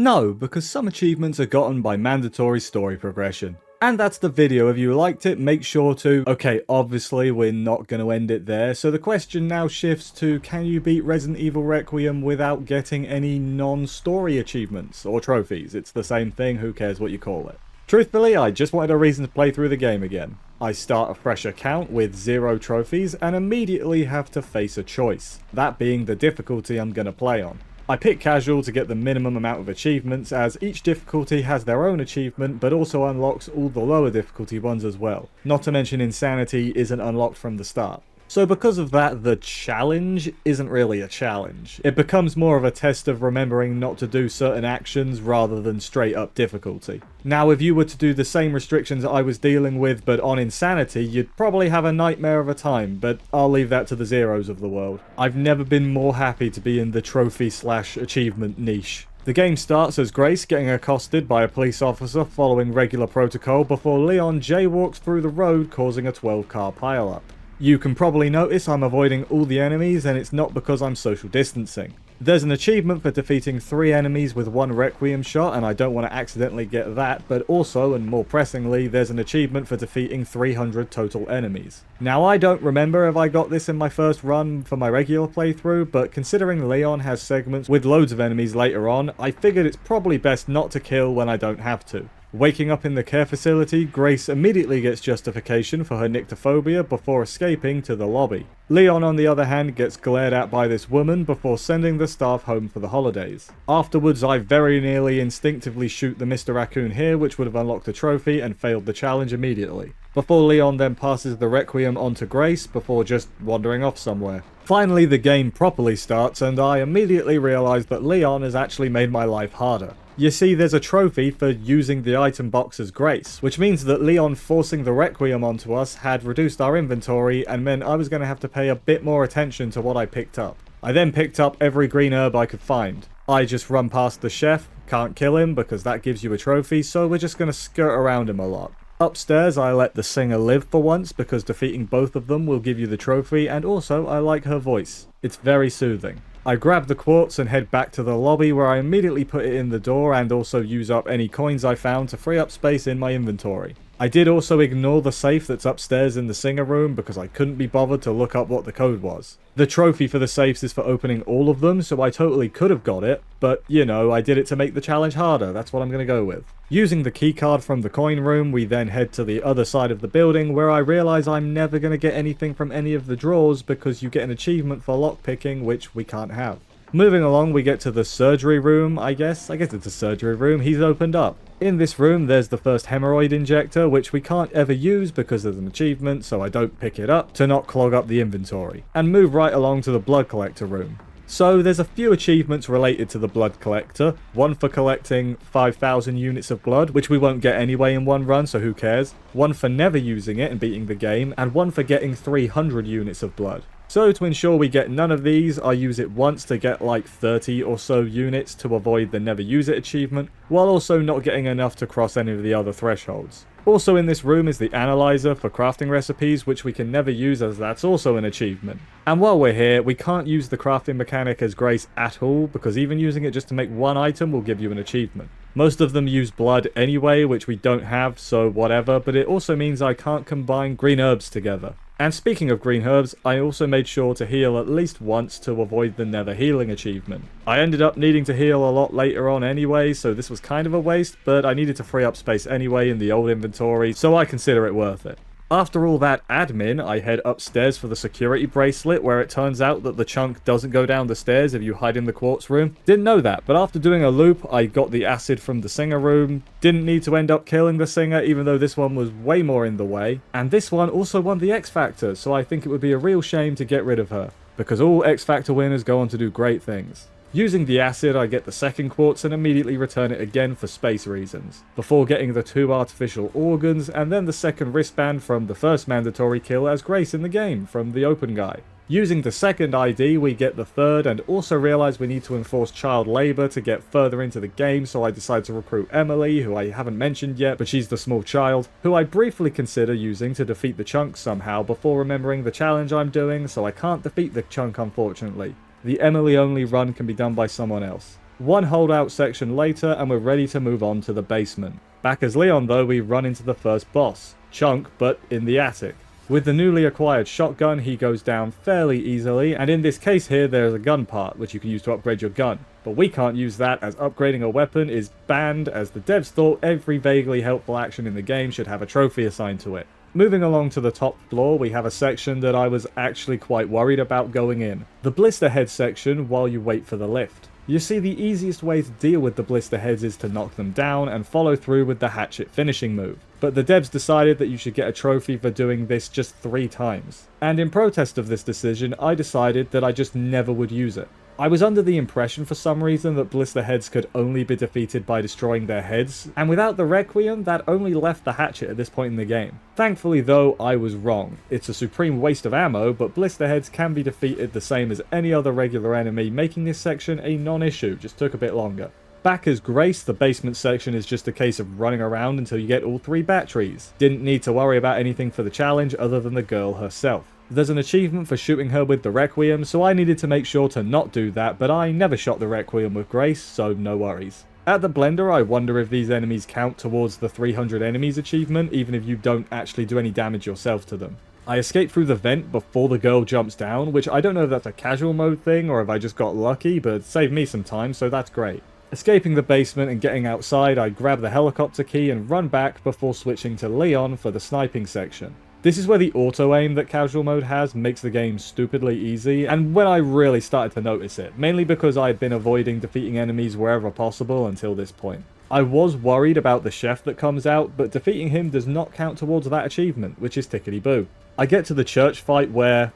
No, because some achievements are gotten by mandatory story progression. And that's the video. If you liked it, make sure to... Okay, obviously we're not going to end it there, so the question now shifts to, can you beat Resident Evil Requiem without getting any non-story achievements or trophies? It's the same thing, who cares what you call it. Truthfully, I just wanted a reason to play through the game again. I start a fresh account with 0 trophies and immediately have to face a choice, that being the difficulty I'm going to play on. I pick casual to get the minimum amount of achievements, as each difficulty has their own achievement but also unlocks all the lower difficulty ones as well. Not to mention insanity isn't unlocked from the start. So because of that, the challenge isn't really a challenge. It becomes more of a test of remembering not to do certain actions rather than straight up difficulty. Now, if you were to do the same restrictions I was dealing with but on insanity, you'd probably have a nightmare of a time, but I'll leave that to the zeros of the world. I've never been more happy to be in the trophy/achievement niche. The game starts as Grace getting accosted by a police officer following regular protocol before Leon jaywalks through the road, causing a 12-car pileup. You can probably notice I'm avoiding all the enemies, and it's not because I'm social distancing. There's an achievement for defeating 3 enemies with 1 Requiem shot, and I don't want to accidentally get that, but also, and more pressingly, there's an achievement for defeating 300 total enemies. Now, I don't remember if I got this in my first run for my regular playthrough, but considering Leon has segments with loads of enemies later on, I figured it's probably best not to kill when I don't have to. Waking up in the care facility, Grace immediately gets justification for her nyctophobia before escaping to the lobby. Leon, on the other hand, gets glared at by this woman before sending the staff home for the holidays. Afterwards, I very nearly instinctively shoot the Mr. Raccoon here, which would have unlocked a trophy and failed the challenge immediately. Before Leon then passes the Requiem on to Grace before just wandering off somewhere. Finally, the game properly starts, and I immediately realise that Leon has actually made my life harder. You see, there's a trophy for using the item box as Grace, which means that Leon forcing the Requiem onto us had reduced our inventory and meant I was going to have to pay a bit more attention to what I picked up. I then picked up every green herb I could find. I just run past the chef, can't kill him because that gives you a trophy, so we're just going to skirt around him a lot. Upstairs, I let the singer live for once because defeating both of them will give you the trophy, and also I like her voice. It's very soothing. I grab the quartz and head back to the lobby, where I immediately put it in the door and also use up any coins I found to free up space in my inventory. I did also ignore the safe that's upstairs in the singer room because I couldn't be bothered to look up what the code was. The trophy for the safes is for opening all of them, so I totally could have got it, but you know, I did it to make the challenge harder, that's what I'm gonna go with. Using the keycard from the coin room, we then head to the other side of the building, where I realise I'm never gonna get anything from any of the drawers because you get an achievement for lockpicking, which we can't have. Moving along, we get to the surgery room, I guess it's a surgery room he's opened up. In this room, there's the first hemorrhoid injector, which we can't ever use because there's an achievement, so I don't pick it up to not clog up the inventory. And move right along to the blood collector room. So there's a few achievements related to the blood collector, one for collecting 5,000 units of blood, which we won't get anyway in one run, so who cares, one for never using it and beating the game, and one for getting 300 units of blood. So to ensure we get none of these, I use it once to get like 30 or so units to avoid the never use it achievement, while also not getting enough to cross any of the other thresholds. Also in this room is the analyzer for crafting recipes, which we can never use as that's also an achievement. And while we're here, we can't use the crafting mechanic as Grace at all, because even using it just to make one item will give you an achievement. Most of them use blood anyway, which we don't have, so whatever, but it also means I can't combine green herbs together. And speaking of green herbs, I also made sure to heal at least once to avoid the never healing achievement. I ended up needing to heal a lot later on anyway, so this was kind of a waste, but I needed to free up space anyway in the old inventory, so I consider it worth it. After all that admin, I head upstairs for the security bracelet, where it turns out that the chunk doesn't go down the stairs if you hide in the quartz room. Didn't know that, but after doing a loop, I got the acid from the singer room. Didn't need to end up killing the singer, even though this one was way more in the way. And this one also won the X Factor, so I think it would be a real shame to get rid of her, because all X Factor winners go on to do great things. Using the acid, I get the second quartz and immediately return it again for space reasons, before getting the 2 artificial organs and then the second wristband from the first mandatory kill as Grace in the game from the open guy. Using the second ID, we get the third and also realise we need to enforce child labour to get further into the game, so I decide to recruit Emily, who I haven't mentioned yet, but she's the small child, who I briefly consider using to defeat the chunk somehow before remembering the challenge I'm doing, so I can't defeat the chunk unfortunately. The Emily only run can be done by someone else. One holdout section later and we're ready to move on to the basement. Back as Leon though, we run into the first boss, Chunk, but in the attic. With the newly acquired shotgun, he goes down fairly easily, and in this case here there's a gun part which you can use to upgrade your gun. But we can't use that as upgrading a weapon is banned, as the devs thought every vaguely helpful action in the game should have a trophy assigned to it. Moving along to the top floor, we have a section that I was actually quite worried about going in. The blister head section while you wait for the lift. You see, the easiest way to deal with the blister heads is to knock them down and follow through with the hatchet finishing move. But the devs decided that you should get a trophy for doing this just 3 times. And in protest of this decision, I decided that I just never would use it. I was under the impression for some reason that blister heads could only be defeated by destroying their heads, and without the Requiem, that only left the hatchet at this point in the game. Thankfully though, I was wrong. It's a supreme waste of ammo, but blister heads can be defeated the same as any other regular enemy, making this section a non-issue, just took a bit longer. Back as Grace, the basement section is just a case of running around until you get all 3 batteries. Didn't need to worry about anything for the challenge other than the girl herself. There's an achievement for shooting her with the Requiem, so I needed to make sure to not do that, but I never shot the Requiem with Grace, so no worries. At the blender, I wonder if these enemies count towards the 300 enemies achievement, even if you don't actually do any damage yourself to them. I escaped through the vent before the girl jumps down, which I don't know if that's a casual mode thing or if I just got lucky, but it saved me some time, so that's great. Escaping the basement and getting outside, I grab the helicopter key and run back before switching to Leon for the sniping section. This is where the auto-aim that casual mode has makes the game stupidly easy, and when I really started to notice it, mainly because I had been avoiding defeating enemies wherever possible until this point. I was worried about the chef that comes out, but defeating him does not count towards that achievement, which is tickety-boo. I get to the church fight where...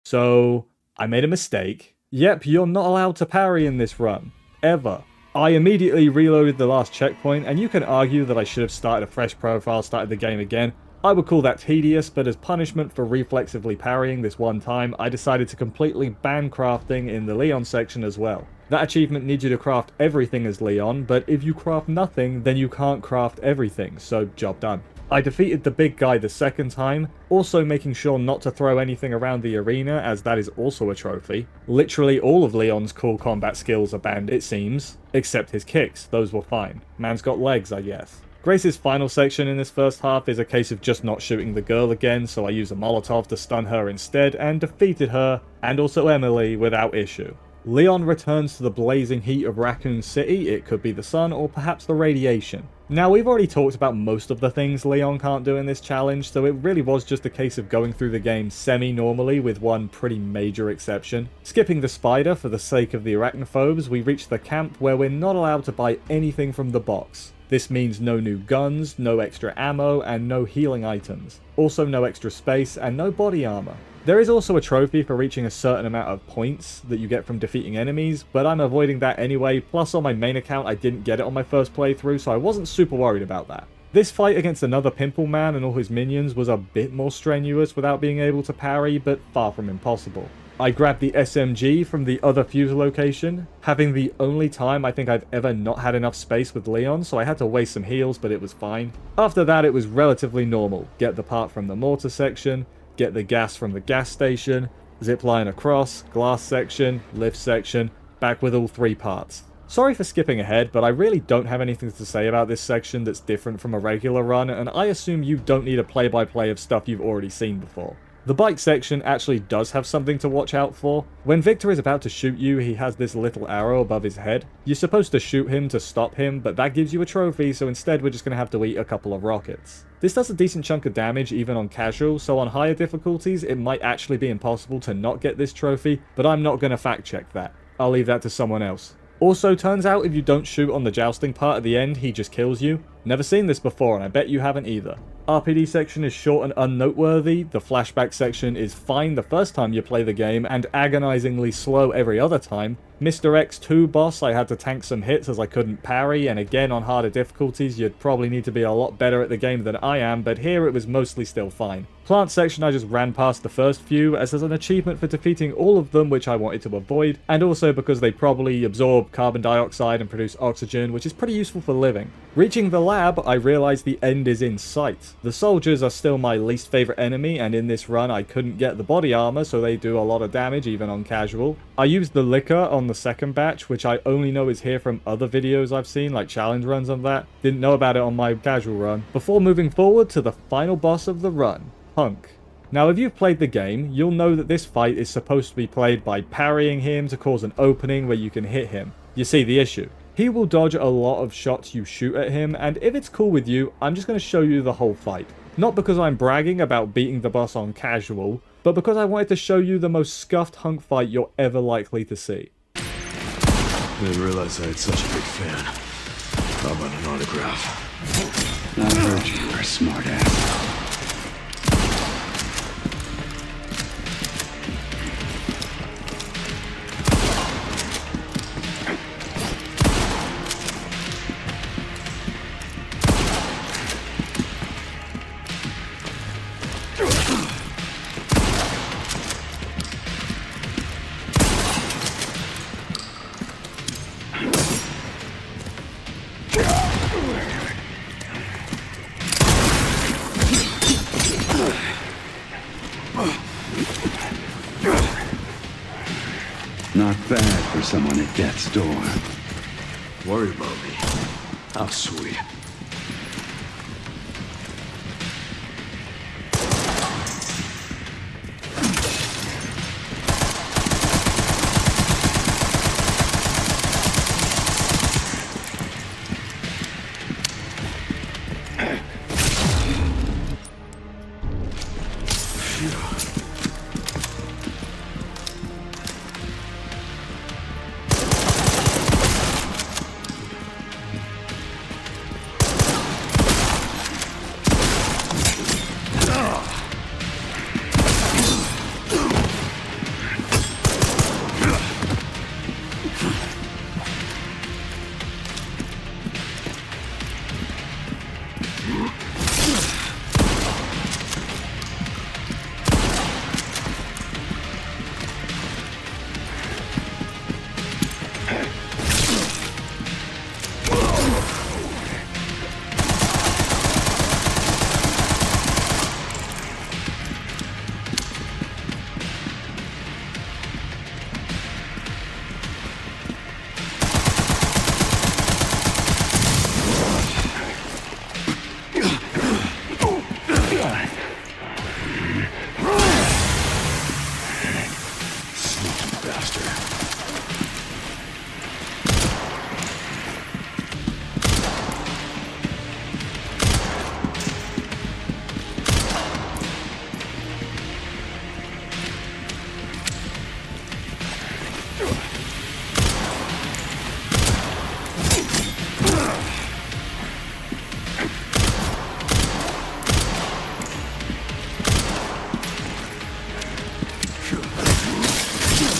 So, I made a mistake. Yep, you're not allowed to parry in this run. Ever. I immediately reloaded the last checkpoint, and you can argue that I should have started a fresh profile, started the game again. I would call that tedious, but as punishment for reflexively parrying this one time, I decided to completely ban crafting in the Leon section as well. That achievement needs you to craft everything as Leon, but if you craft nothing, then you can't craft everything, so job done. I defeated the big guy the second time, also making sure not to throw anything around the arena, as that is also a trophy. Literally all of Leon's cool combat skills are banned, it seems, except his kicks, those were fine. Man's got legs, I guess. Grace's final section in this first half is a case of just not shooting the girl again, so I used a Molotov to stun her instead, and defeated her, and also Emily, without issue. Leon returns to the blazing heat of Raccoon City. It could be the sun or perhaps the radiation. Now, we've already talked about most of the things Leon can't do in this challenge, so it really was just a case of going through the game semi-normally with one pretty major exception. Skipping the spider for the sake of the arachnophobes, we reach the camp where we're not allowed to buy anything from the box. This means no new guns, no extra ammo, and no healing items. Also no extra space, and no body armor. There is also a trophy for reaching a certain amount of points that you get from defeating enemies, but I'm avoiding that anyway, plus on my main account I didn't get it on my first playthrough, so I wasn't super worried about that. This fight against another Pimple Man and all his minions was a bit more strenuous without being able to parry, but far from impossible. I grabbed the SMG from the other fuse location, having the only time I think I've ever not had enough space with Leon, so I had to waste some heals, but it was fine. After that it was relatively normal. Get the part from the mortar section, get the gas from the gas station, zipline across, glass section, lift section, back with all 3 parts. Sorry for skipping ahead, but I really don't have anything to say about this section that's different from a regular run, and I assume you don't need a play-by-play of stuff you've already seen before. The bike section actually does have something to watch out for. When Victor is about to shoot you, he has this little arrow above his head. You're supposed to shoot him to stop him, but that gives you a trophy, so instead we're just going to have to eat a couple of rockets. This does a decent chunk of damage even on casual, so on higher difficulties it might actually be impossible to not get this trophy, but I'm not going to fact check that. I'll leave that to someone else. Also, turns out if you don't shoot on the jousting part at the end, he just kills you. Never seen this before, and I bet you haven't either. RPD section is short and unnoteworthy, the flashback section is fine the first time you play the game, and agonizingly slow every other time. Mr. X2 boss, I had to tank some hits as I couldn't parry, and again on harder difficulties you'd probably need to be a lot better at the game than I am, but here it was mostly still fine. Plant section I just ran past the first few as there's an achievement for defeating all of them which I wanted to avoid, and also because they probably absorb carbon dioxide and produce oxygen, which is pretty useful for living. Reaching the lab, I realized the end is in sight. The soldiers are still my least favorite enemy, and in this run I couldn't get the body armor, so they do a lot of damage even on casual. I used the liquor on the second batch, which I only know is here from other videos I've seen, like challenge runs on that. Didn't know about it on my casual run. Before moving forward to the final boss of the run, Hunk. Now if you've played the game, you'll know that this fight is supposed to be played by parrying him to cause an opening where you can hit him. You see the issue. He will dodge a lot of shots you shoot at him, and if it's cool with you, I'm just going to show you the whole fight. Not because I'm bragging about beating the boss on casual, but because I wanted to show you the most scuffed Hunk fight you're ever likely to see. I didn't realize I had such a big fan. How about an autograph? I heard you were a smart ass. Not bad for someone at death's door. Worry about me. How sweet.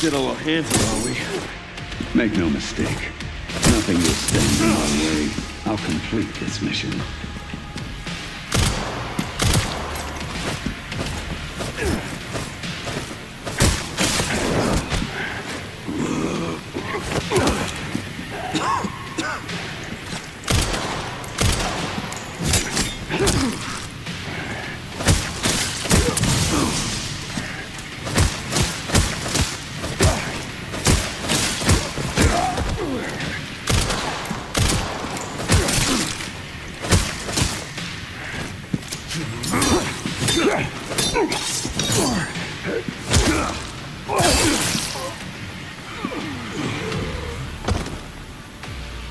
Get a little handsy, are we? Make no mistake. Nothing will stand in my way. I'll complete this mission.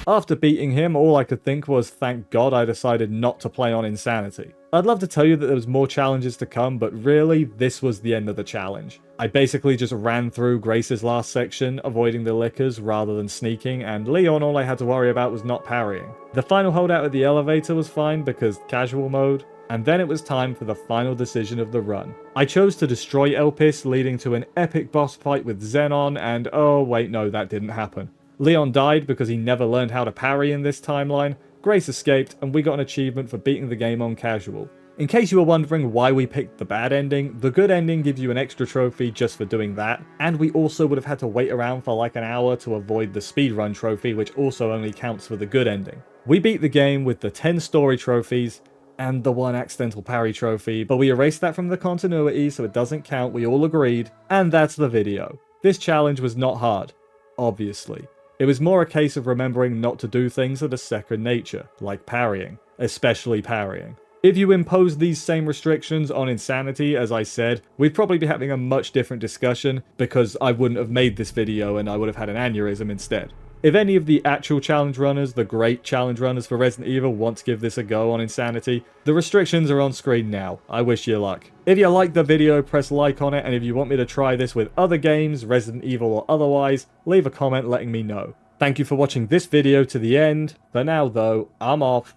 After beating him, all I could think was, thank God I decided not to play on Insanity. I'd love to tell you that there was more challenges to come, but really, this was the end of the challenge. I basically just ran through Grace's last section, avoiding the lickers rather than sneaking, and Leon all I had to worry about was not parrying. The final holdout at the elevator was fine because casual mode, and then it was time for the final decision of the run. I chose to destroy Elpis, leading to an epic boss fight with Xenon, and oh wait, no, that didn't happen. Leon died because he never learned how to parry in this timeline, Grace escaped, and we got an achievement for beating the game on casual. In case you were wondering why we picked the bad ending, the good ending gives you an extra trophy just for doing that, and we also would have had to wait around for like an hour to avoid the speedrun trophy, which also only counts for the good ending. We beat the game with the 10 story trophies, and the 1 accidental parry trophy, but we erased that from the continuity so it doesn't count, we all agreed, and that's the video. This challenge was not hard, obviously. It was more a case of remembering not to do things that are second nature, like parrying, especially parrying. If you impose these same restrictions on Insanity, as I said, we'd probably be having a much different discussion, because I wouldn't have made this video and I would have had an aneurysm instead. If any of the actual challenge runners, the great challenge runners for Resident Evil, want to give this a go on Insanity, the restrictions are on screen now. I wish you luck. If you liked the video, press like on it, and if you want me to try this with other games, Resident Evil or otherwise, leave a comment letting me know. Thank you for watching this video to the end. For now though, I'm off.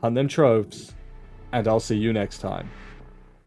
Hunt them tropes. And I'll see you next time.